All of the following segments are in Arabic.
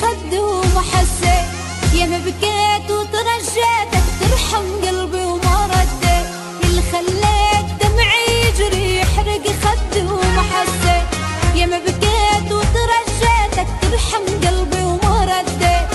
خدي وما حسيت، ياما بكيت وترجيتك ترحم قلبي وما رديت، اللي خليت دمعي يجري يحرق خدي وما حسيت، ياما بكيت وترجيتك ترحم قلبي وما رديت.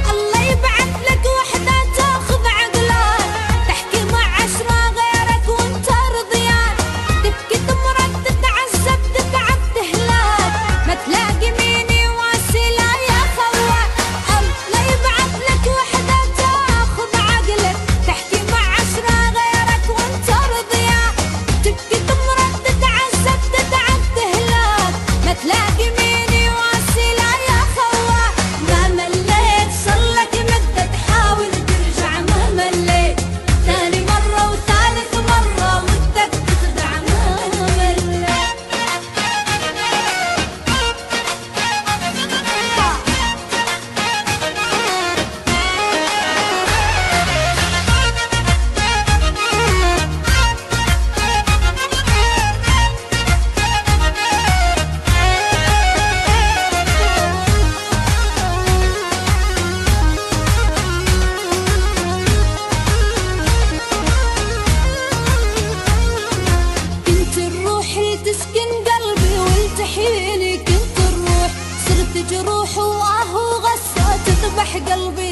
الله يبعث لك وحدة تاخذ عقلك، تحكي مع 10 غيرك وانت رضيان، تبكي تمرض تتعذب تتعب تهلاك، ما تلاقي مين يواسيلا يا خوات. الله يبعث لك وحدة تاخذ عقلك، تحكي مع 10 غيرك وانت رضيان، تبكي تمرض تتعذب تتعب تهلاك، ما تلاقي مين يواسيلا يا خوات. ما مليت صرلك مدة تحاول ترجع، ما مليت ثاني مرة وثالث مرة ودك تخدع، ما مليت. كنت الروح اللي تسكن قلبي والتحيني، كنت الروح صرت جروح وآه وغصة تذبح قلبي